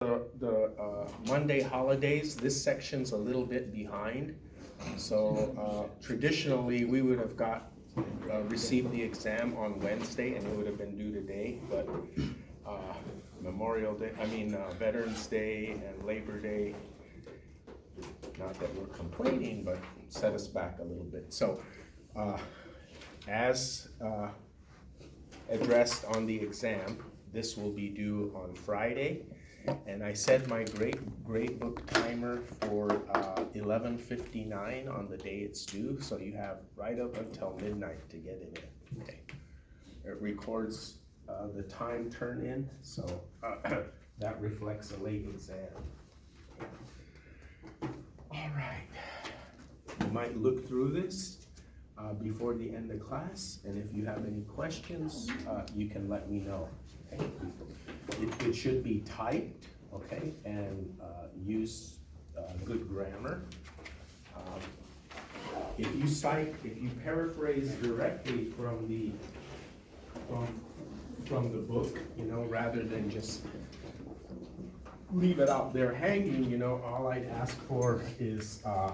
The Monday holidays, this section's a little bit behind. So traditionally, we would have received the exam on Wednesday and it would have been due today, but Veterans Day and Labor Day, not that we're complaining, but set us back a little bit. So as addressed on the exam, this will be due on Friday. And I set my grade book timer for 11:59 on the day it's due, so you have right up until midnight to get it in. Okay. It records the time turn in, so that reflects a late exam. All right. You might look through this before the end of class, and if you have any questions, you can let me know. Okay? It should be typed, okay, and use good grammar. If you paraphrase directly from the book, rather than just leave it out there hanging, all I'd ask for is a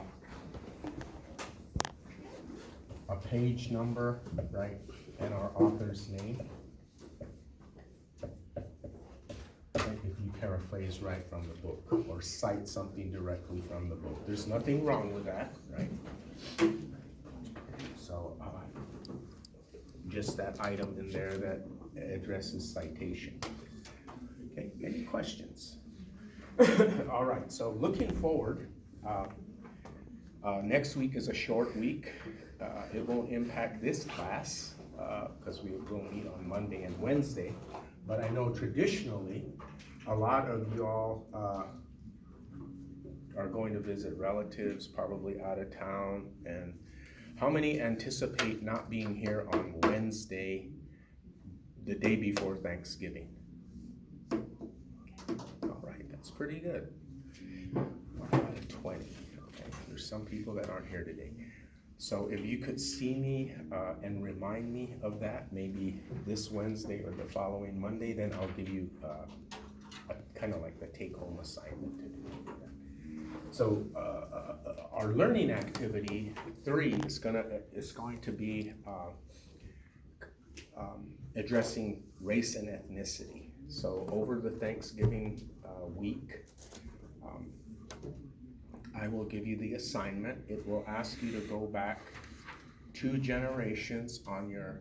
page number, right, and our author's name. If you paraphrase right from the book or cite something directly from the book. There's nothing wrong with that, right? So just that item in there that addresses citation. Okay, any questions? All right, so looking forward, next week is a short week. It won't impact this class because we will meet on Monday and Wednesday. But I know traditionally, a lot of y'all are going to visit relatives, probably out of town. And how many anticipate not being here on Wednesday, the day before Thanksgiving? All right, that's pretty good. 1 out of 20. Okay, there's some people that aren't here today. So if you could see me and remind me of that, maybe this Wednesday or the following Monday, then I'll give you kind of like the take-home assignment to do. So our learning activity 3 is going to be addressing race and ethnicity. So over the Thanksgiving week, I will give you the assignment. It will ask you to go back 2 generations on your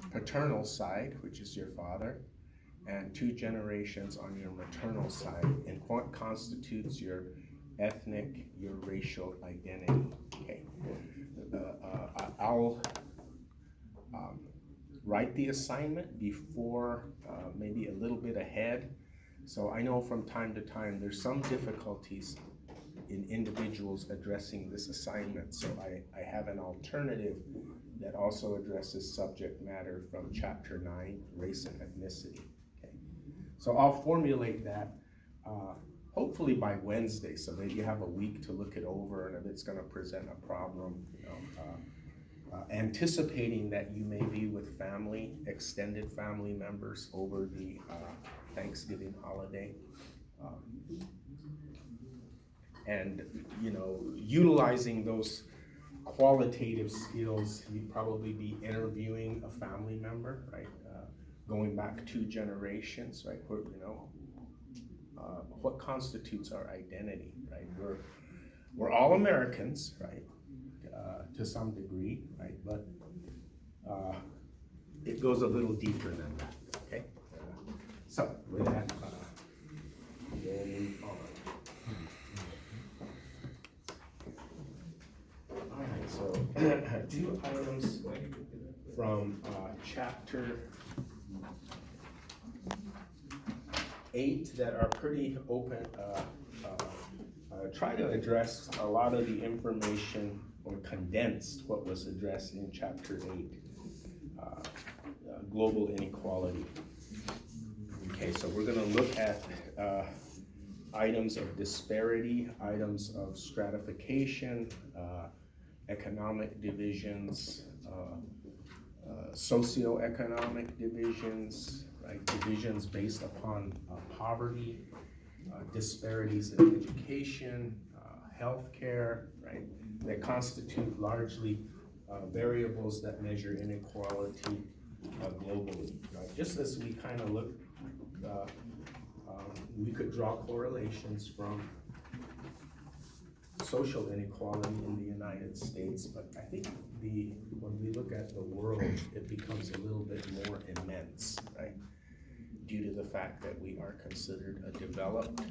paternal side, which is your father, and 2 generations on your maternal side, and what constitutes your ethnic, your racial identity. Okay. I'll write the assignment before, maybe a little bit ahead. So I know from time to time there's some difficulties in individuals addressing this assignment. So I have an alternative that also addresses subject matter from chapter 9, race and ethnicity. Okay. So I'll formulate that hopefully by Wednesday, so that you have a week to look it over, and if it's going to present a problem, anticipating that you may be with family, extended family members over the Thanksgiving holiday. And utilizing those qualitative skills, you'd probably be interviewing a family member, right? Going back 2 generations, right? What constitutes our identity, right? We're all Americans, right? To some degree, right? But it goes a little deeper than that. Okay. So with that, we'll move on. All right. So 2 items from chapter 8 that are pretty open. Try to address a lot of the information, or condensed what was addressed in chapter 8, global inequality. Okay, so we're going to look at items of disparity, items of stratification, economic divisions, socioeconomic divisions, right? Divisions based upon poverty, disparities in education, healthcare, right, that constitute largely variables that measure inequality globally. Right? Just as we kind of look, we could draw correlations from social inequality in the United States, but I think when we look at the world, it becomes a little bit more immense, right? Due to the fact that we are considered a developed,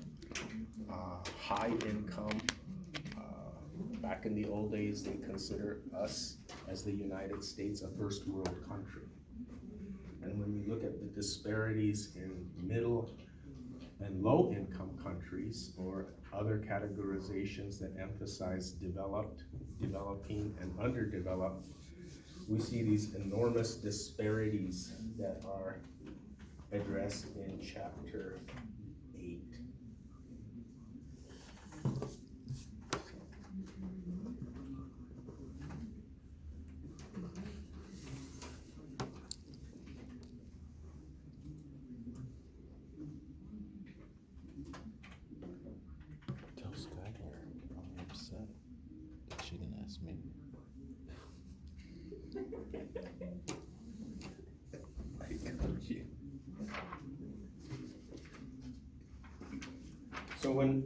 high income. Back in the old days, they consider us as the United States a first world country. And when we look at the disparities in middle and low income countries, or other categorizations that emphasize developed, developing, and underdeveloped, we see these enormous disparities that are addressed in chapter 8. Tell Skylar I'm upset that she didn't ask me. I got you. So when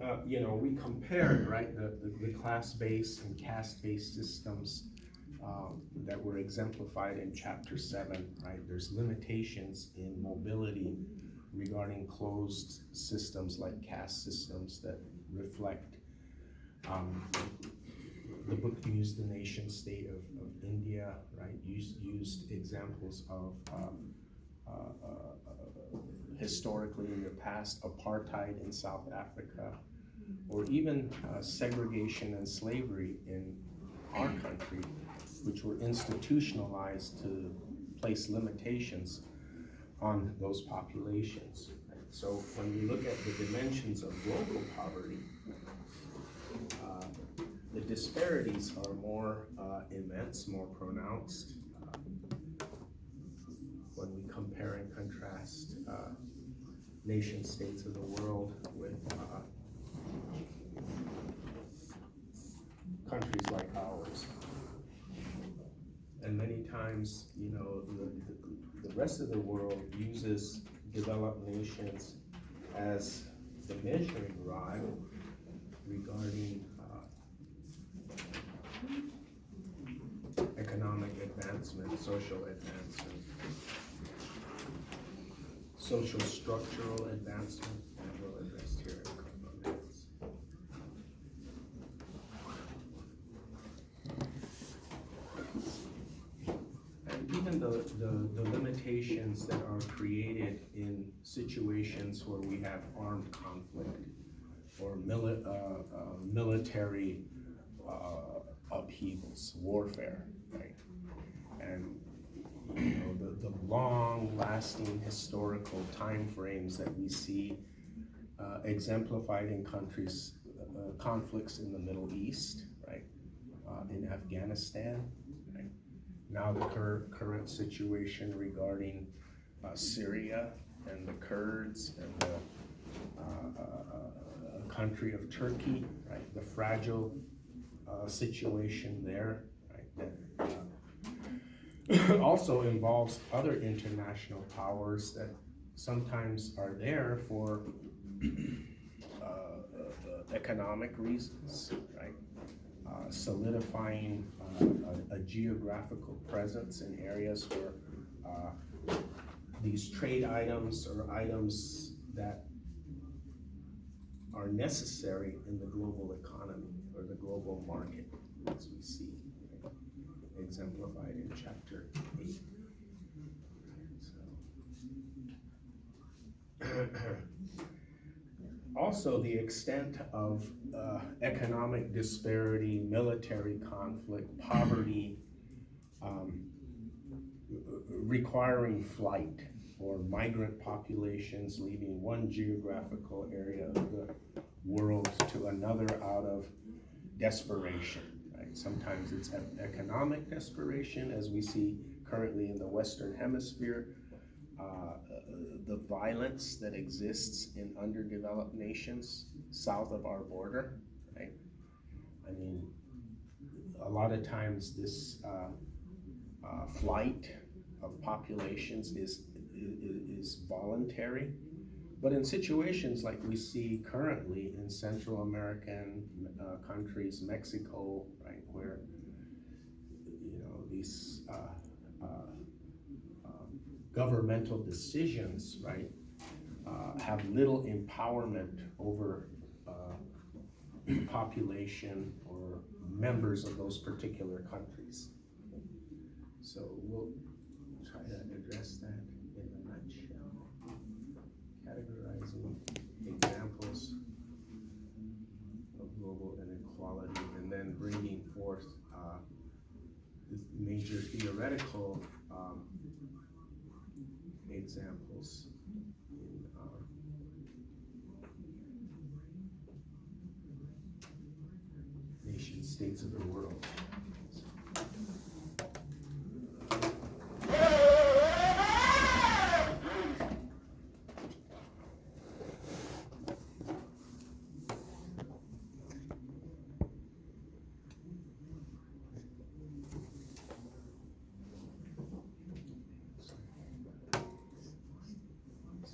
we compare, right, the class-based and caste-based systems that were exemplified in chapter 7, right, there's limitations in mobility regarding closed systems like caste systems that reflect. The book used the nation state of India, right, used examples of historically in the past, apartheid in South Africa, or even segregation and slavery in our country, which were institutionalized to place limitations on those populations. Right? So when we look at the dimensions of global poverty, the disparities are more immense, more pronounced. When we compare and contrast nation states of the world with countries like ours. And many times, the rest of the world uses developed nations as the measuring rod regarding economic advancement, social advancement, social structural advancement, and we'll address here in a couple of minutes. And even the limitations that are created in situations where we have armed conflict or military upheavals, warfare, right? And the long-lasting historical time frames that we see exemplified in countries, conflicts in the Middle East, right? In Afghanistan, right? Now the current situation regarding Syria and the Kurds and the country of Turkey, right? The fragile situation there, right? That also involves other international powers that sometimes are there for economic reasons, right? Solidifying a geographical presence in areas where these trade items or items that are necessary in the global economy or the global market, as we see, right? Exemplified in chapter 8. Also, the extent of economic disparity, military conflict, poverty, requiring flight, or migrant populations leaving one geographical area of the world to another out of desperation, right? Sometimes it's economic desperation, as we see currently in the Western Hemisphere. the violence that exists in underdeveloped nations south of our border, right? I mean, a lot of times this flight of populations is voluntary, but in situations like we see currently in Central American countries, Mexico, right, where these governmental decisions, right, have little empowerment over population or members of those particular countries. So we'll try to address that in a nutshell, categorizing examples of global inequality, and then bringing forth the major theoretical examples in nation states of the world.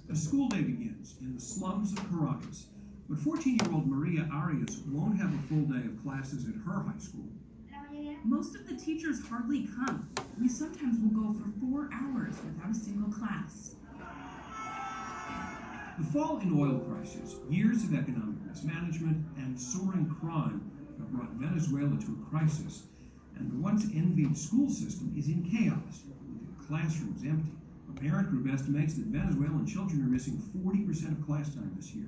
A school day begins in the slums of Caracas, but 14-year-old Maria Arias won't have a full day of classes at her high school. Most of the teachers hardly come. We sometimes will go for 4 hours without a single class. The fall in oil prices, years of economic mismanagement, and soaring crime have brought Venezuela to a crisis, and the once envied school system is in chaos, with the classrooms empty. A parent group estimates that Venezuelan children are missing 40% of class time this year.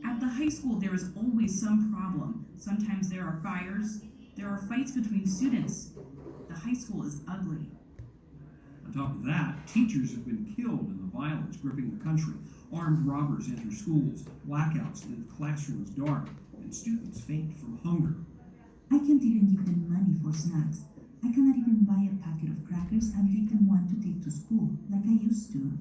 At the high school, there is always some problem. Sometimes there are fires. There are fights between students. The high school is ugly. On top of that, teachers have been killed in the violence gripping the country. Armed robbers enter schools, blackouts leave classrooms dark, and students faint from hunger. I can't even give them money for snacks. I cannot even buy a packet of crackers and give them one to take to school, like I used to.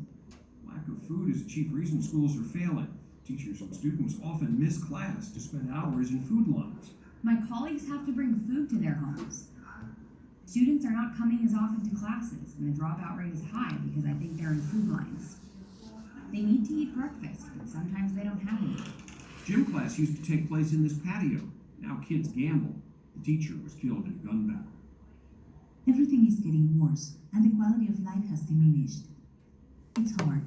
Lack of food is a chief reason schools are failing. Teachers and students often miss class to spend hours in food lines. My colleagues have to bring food to their homes. Students are not coming as often to classes, and the dropout rate is high because I think they're in food lines. They need to eat breakfast, but sometimes they don't have any. Gym class used to take place in this patio. Now kids gamble. The teacher was killed in a gun battle. Everything is getting worse, and the quality of life has diminished. It's hard.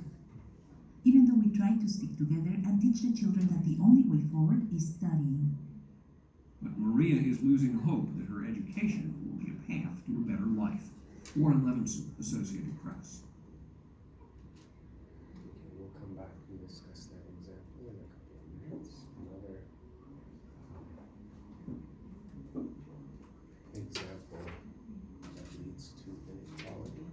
Even though we try to stick together and teach the children that the only way forward is studying. But Maria is losing hope that her education will be a path to a better life. Warren Levinson, Associated Press. Okay, we'll come back and discuss that example in a couple of minutes. Another example that leads to inequality.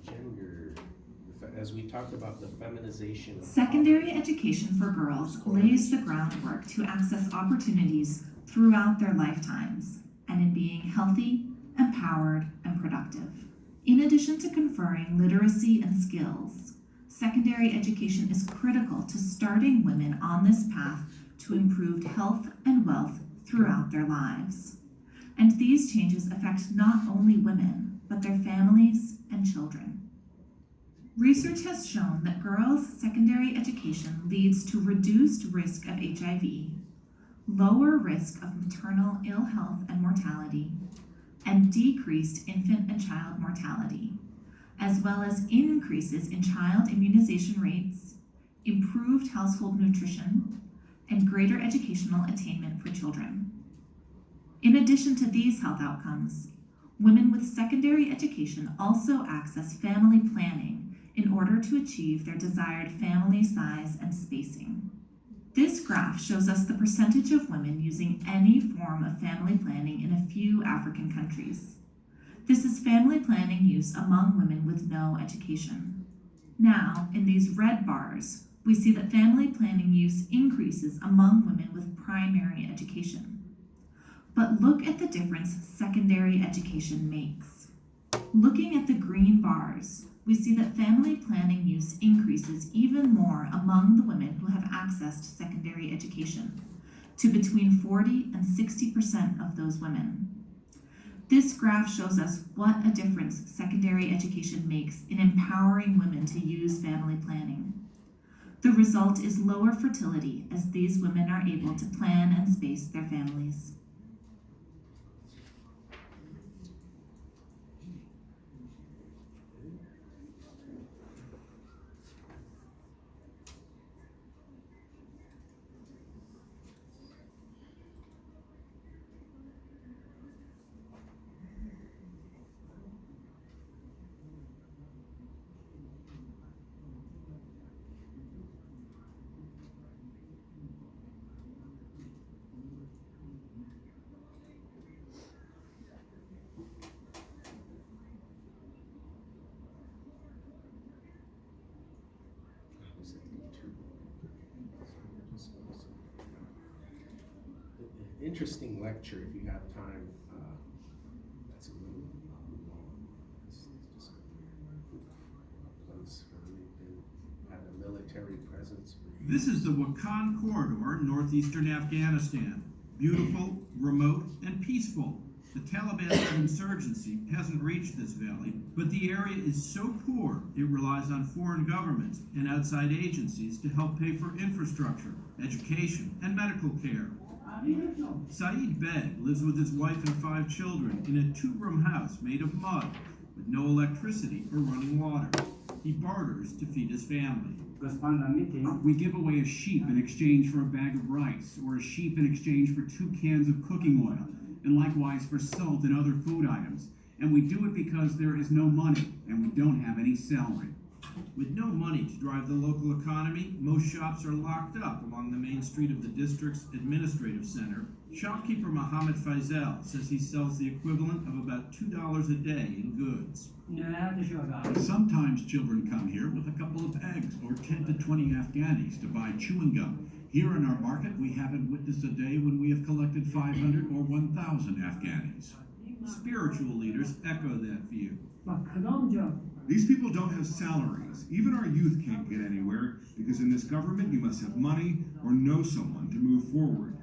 Gender, as we talked about the feminization of Secondary education for girls lays the groundwork to access opportunities throughout their lifetimes and in being healthy, empowered, and productive. In addition to conferring literacy and skills, secondary education is critical to starting women on this path to improved health and wealth throughout their lives. And these changes affect not only women, but their families and children. Research has shown that girls' secondary education leads to reduced risk of HIV, lower risk of maternal ill health and mortality, and decreased infant and child mortality, as well as increases in child immunization rates, improved household nutrition, and greater educational attainment for children. In addition to these health outcomes, women with secondary education also access family planning in order to achieve their desired family size and spacing. This graph shows us the percentage of women using any form of family planning in a few African countries. This is family planning use among women with no education. Now, in these red bars, we see that family planning use increases among women with primary education. But look at the difference secondary education makes. Looking at the green bars, we see that family planning use increases even more among the women who have access to secondary education, to between 40 and 60% of those women. This graph shows us what a difference secondary education makes in empowering women to use family planning. The result is lower fertility as these women are able to plan and space their families. Interesting lecture if you have time. That's a little long. It's just a place where we've had a military presence. This is the Wakhan Corridor in northeastern Afghanistan. Beautiful, remote, and peaceful. The Taliban's insurgency hasn't reached this valley, but the area is so poor it relies on foreign governments and outside agencies to help pay for infrastructure, education, and medical care. Saeed Beg lives with his wife and 5 children in a 2-room house made of mud with no electricity or running water. He barters to feed his family. We give away a sheep in exchange for a bag of rice, or a sheep in exchange for 2 cans of cooking oil, and likewise for salt and other food items. And we do it because there is no money, and we don't have any salary. With no money to drive the local economy, most shops are locked up along the main street of the district's administrative center. Shopkeeper Mohammed Faisal says he sells the equivalent of about $2 a day in goods. Sometimes children come here with a couple of eggs or 10 to 20 Afghanis to buy chewing gum. Here in our market, we haven't witnessed a day when we have collected 500 or 1,000 Afghanis. Spiritual leaders echo that view. These people don't have salaries. Even our youth can't get anywhere because in this government you must have money or know someone to move forward.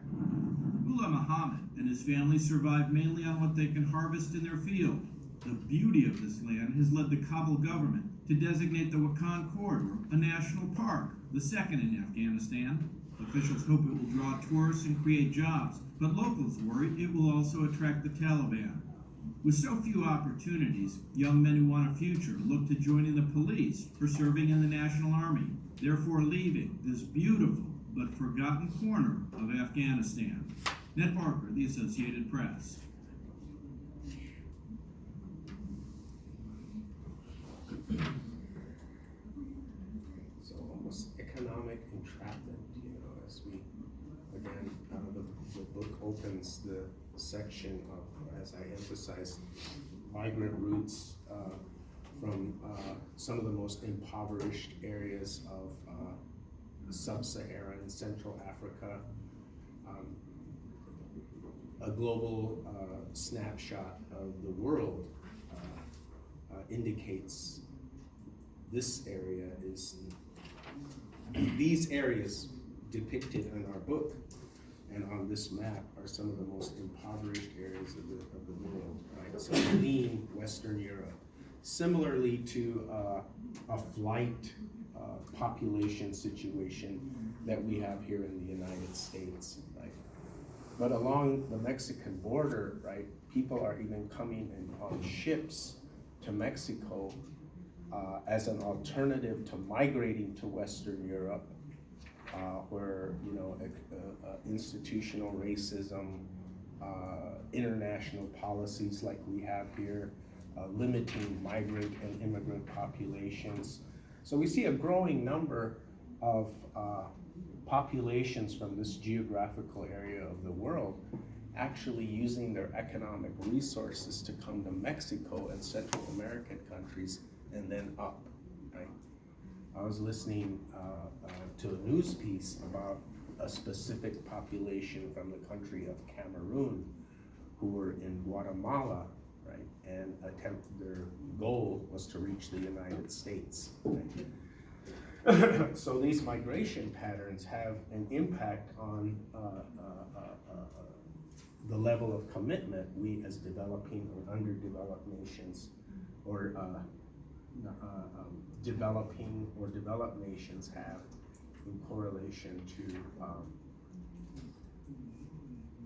Mullah Muhammad and his family survive mainly on what they can harvest in their field. The beauty of this land has led the Kabul government to designate the Wakhan Corridor a national park, the second in Afghanistan. Officials hope it will draw tourists and create jobs, but locals worry it will also attract the Taliban. With so few opportunities, young men who want a future look to joining the police or serving in the National Army, therefore leaving this beautiful but forgotten corner of Afghanistan. Ned Barker, The Associated Press. So almost economic entrapment, as we, again, the book opens the section of, as I emphasized, migrant routes from some of the most impoverished areas of sub-Saharan Central Africa. A global snapshot of the world indicates this area is, these areas depicted in our book and on this map are some of the most impoverished areas of the world, right? So lean Western Europe. Similarly to a flight population situation that we have here in the United States, right? But along the Mexican border, right, people are even coming in on ships to Mexico as an alternative to migrating to Western Europe, where institutional racism, international policies like we have here, limiting migrant and immigrant populations. So we see a growing number of populations from this geographical area of the world actually using their economic resources to come to Mexico and Central American countries and then up, right? I was listening to a news piece about a specific population from the country of Cameroon who were in Guatemala, right, and their goal was to reach the United States. Right? So these migration patterns have an impact on the level of commitment we as developing or underdeveloped nations or developing or developed nations have in correlation to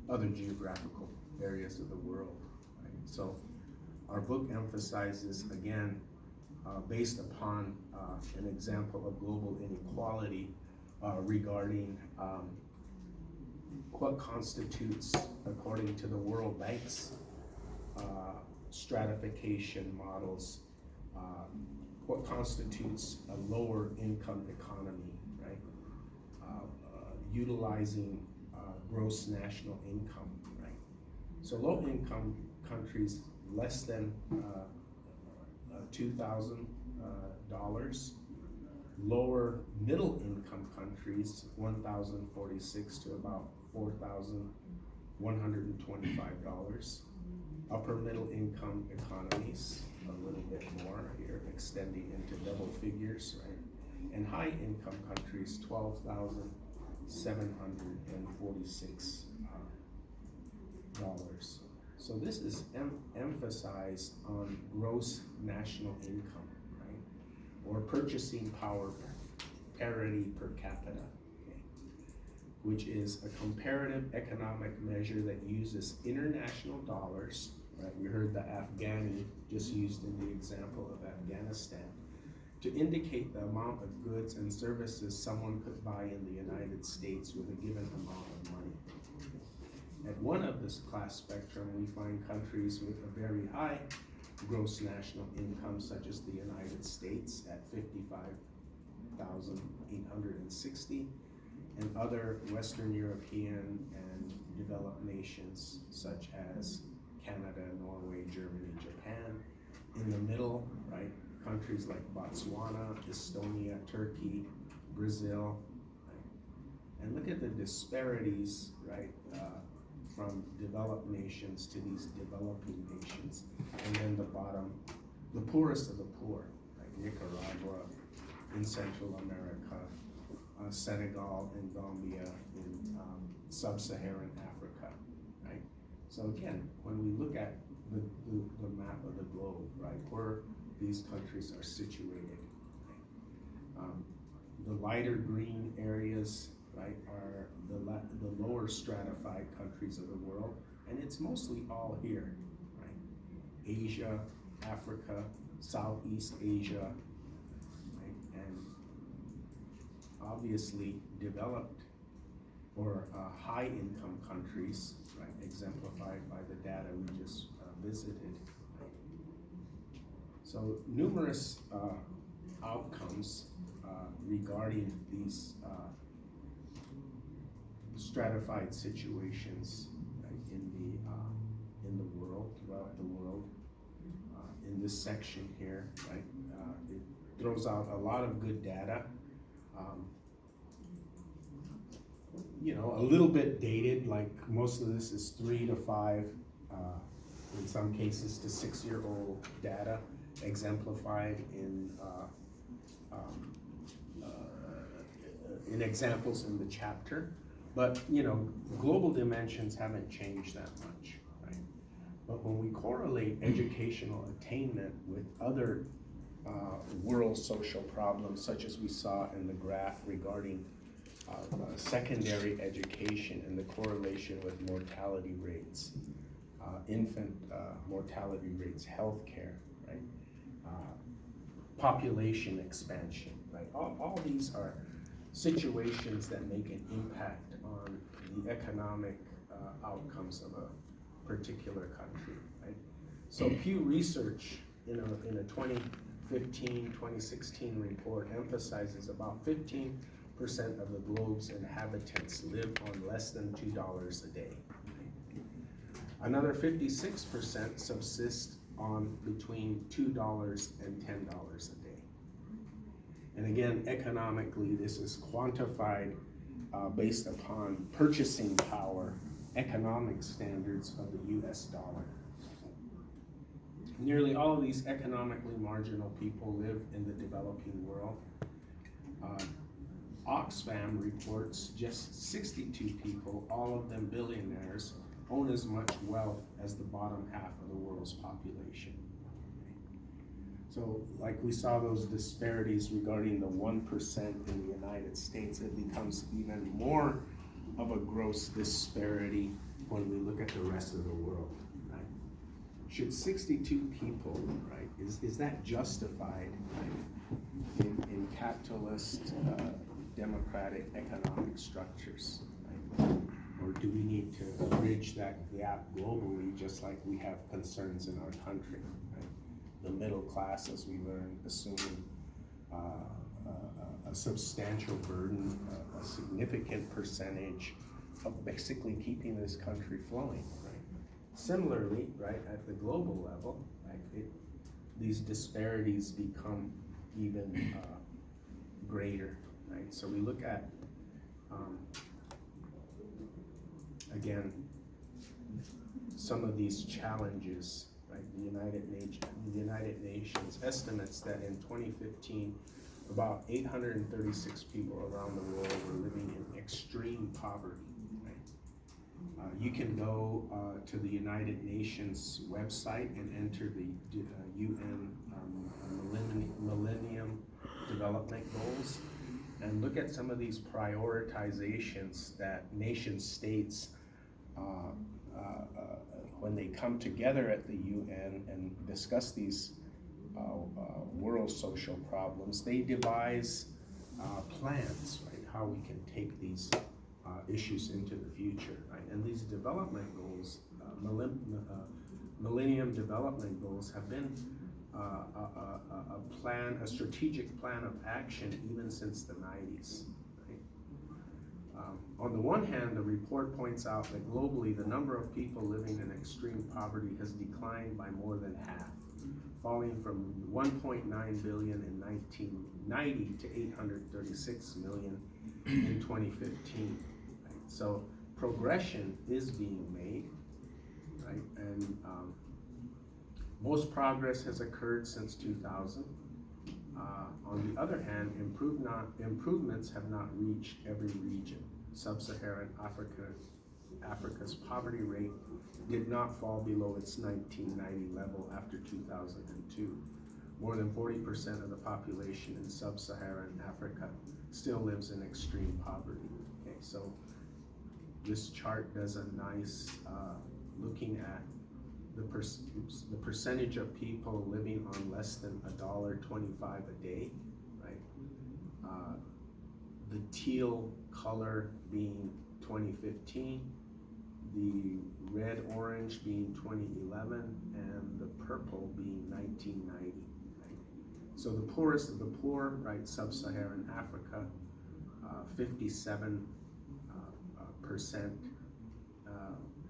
other geographical areas of the world. Right? So our book emphasizes, again, based upon an example of global inequality regarding what constitutes, according to the World Bank's stratification models, what constitutes a lower income economy, right? Utilizing gross national income, right? So low income countries, less than $2,000, lower middle income countries, 1,046 to about $4,125. Upper middle income economies, a little bit more here, extending into double figures, right? And high income countries, $12,746. So this is emphasized on gross national income, right? Or purchasing power parity per capita, okay? Which is a comparative economic measure that uses international dollars, right? We heard the Afghani just used in the example of Afghanistan, to indicate the amount of goods and services someone could buy in the United States with a given amount of money. At one of this class spectrum, we find countries with a very high gross national income, such as the United States at $55,860, and other Western European and developed nations such as Canada, Norway, Germany, Japan. In the middle, right, countries like Botswana, Estonia, Turkey, Brazil, right? And look at the disparities, right, from developed nations to these developing nations. And then the bottom, the poorest of the poor, like Nicaragua in Central America, Senegal and Gambia in sub-Saharan Africa, right? So again, when we look at the map of the globe, right, where these countries are situated, right? The lighter green areas, right, are the lower stratified countries of the world, and it's mostly all here, right? Asia, Africa, Southeast Asia, right? And obviously developed or high income countries, right, exemplified by the data we just visited, right? So numerous outcomes regarding these stratified situations, right, in the world, throughout the world. In this section here, right, it throws out a lot of good data. You know, a little bit dated, like most of this is 3 to 5, in some cases to 6-year-old data, exemplified in examples in the chapter. But, you know, global dimensions haven't changed that much, right? But when we correlate educational attainment with other world social problems, such as we saw in the graph regarding secondary education and the correlation with mortality rates, infant mortality rates, healthcare, right? Population expansion, right? All these are situations that make an impact on the economic outcomes of a particular country, right? So Pew Research, in a 2015-2016 report, emphasizes about 15% of the globe's inhabitants live on less than $2 a day. Another 56% subsist on between $2 and $10 a day. And again, economically, this is quantified based upon purchasing power economic standards of the US dollar. Nearly all of these economically marginal people live in the developing world. Oxfam reports just 62 people, all of them billionaires, own as much wealth as the bottom half of the world's population. So like we saw those disparities regarding the 1% in the United States, it becomes even more of a gross disparity when we look at the rest of the world, right? Should 62 people, right, is that justified, right, in capitalist, democratic economic structures, right? Or do we need to bridge that gap globally, just like we have concerns in our country, right? The middle class, as we learned, assuming a substantial burden, a significant percentage of basically keeping this country flowing, right? Similarly, right, at the global level, right, these disparities become even greater, right? So we look at, again, some of these challenges, right? The United Nations estimates that in 2015, about 836 people around the world were living in extreme poverty, right? You can go to the United Nations website and enter the UN Millennium Development Goals and look at some of these prioritizations that nation states when they come together at the UN and discuss these world social problems, they devise plans, right, how we can take these issues into the future, right? And these development goals, Millennium Development Goals, have been a strategic plan of action even since the 90s. On the one hand, the report points out that globally the number of people living in extreme poverty has declined by more than half, falling from 1.9 billion in 1990 to 836 million in 2015. Right? So progression is being made, right? And most progress has occurred since 2000. On the other hand, improvements have not reached every region. Sub-Saharan Africa's poverty rate did not fall below its 1990 level after 2002. More than 40% of the population in Sub-Saharan Africa still lives in extreme poverty. Okay, so this chart does a nice looking at the percentage of people living on less than $1.25 a day, right? The teal color being 2015, the red-orange being 2011, and the purple being 1990. Right? So the poorest of the poor, right, Sub-Saharan Africa, 57%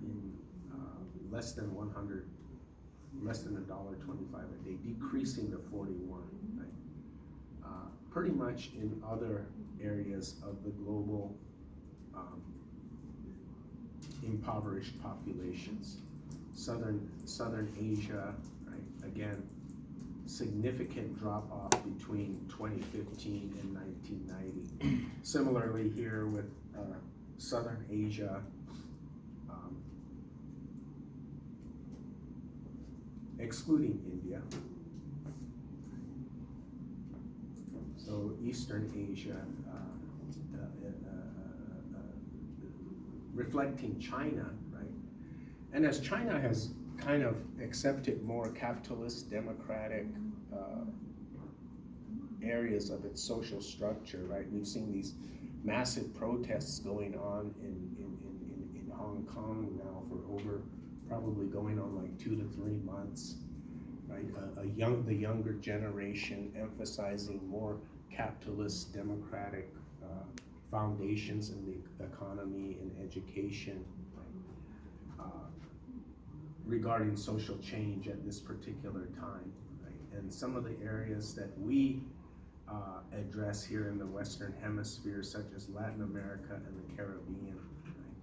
in less than $1.25 a day, decreasing to 41. Right? Pretty much in other areas of the global impoverished populations. Southern Asia, right? Again, significant drop off between 2015 and 1990. Similarly here with Southern Asia, excluding India. So Eastern Asia, reflecting China, right? And as China has kind of accepted more capitalist, democratic areas of its social structure, right? We've seen these massive protests going on in Hong Kong now for over, probably going on like 2 to 3 months, right? The younger generation emphasizing more capitalist, democratic foundations in the economy and education, right? Regarding social change at this particular time, right? And some of the areas that we address here in the Western Hemisphere, such as Latin America and the Caribbean, right?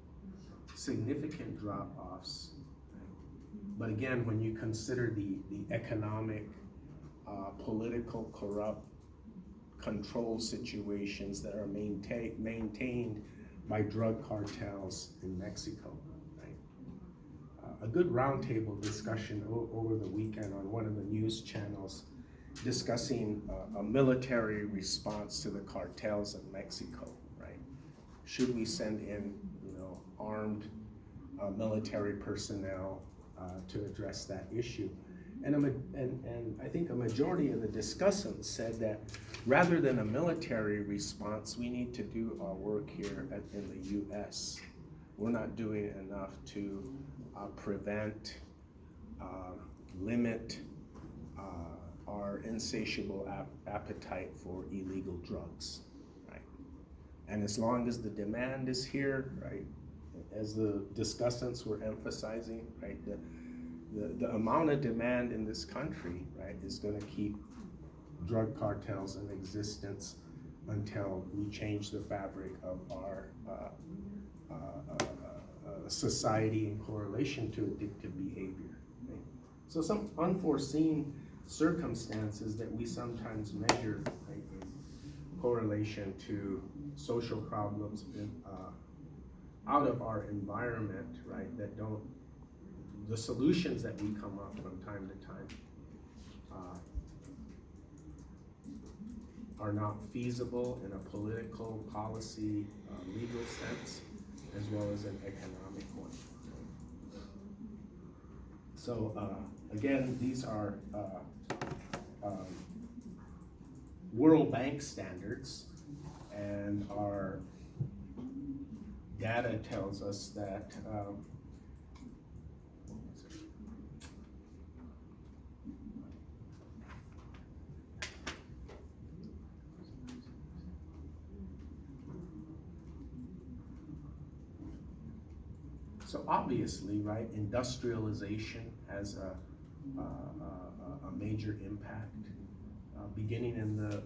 significant drop-offs. But again, when you consider the economic, political, corrupt control situations that are maintained by drug cartels in Mexico, right? A good roundtable discussion over the weekend on one of the news channels discussing a military response to the cartels in Mexico, right? Should we send in, armed military personnel to address that issue? And I think a majority of the discussants said that rather than a military response, we need to do our work here in the U.S. We're not doing enough to prevent, limit our insatiable appetite for illegal drugs, right? And as long as the demand is here, right, as the discussants were emphasizing, right, the amount of demand in this country, right, is going to keep drug cartels in existence until we change the fabric of our society in correlation to addictive behavior. Right? So some unforeseen circumstances that we sometimes measure, right, in correlation to social problems out of our environment, right, that don't, the solutions that we come up from time to time are not feasible in a political, policy, legal sense, as well as an economic one. So again, these are World Bank standards, and our data tells us that so obviously, right, industrialization has a major impact, beginning in the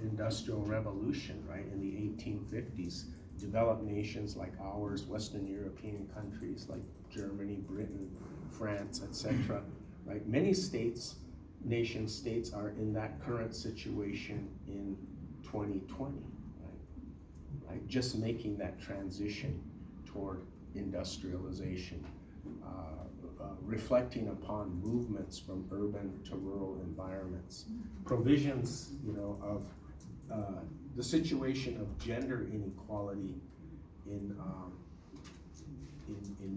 Industrial Revolution, right, in the 1850s. Developed nations like ours, Western European countries like Germany, Britain, France, etc., right? Many nation states are in that current situation in 2020, right? Just making that transition toward industrialization, reflecting upon movements from urban to rural environments, provisions, of the situation of gender inequality in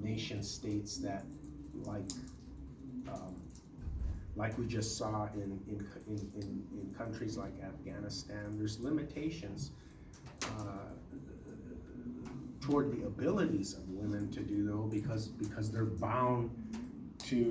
nation states that, like we just saw in countries like Afghanistan, there's limitations toward the abilities of women to do though, because they're bound to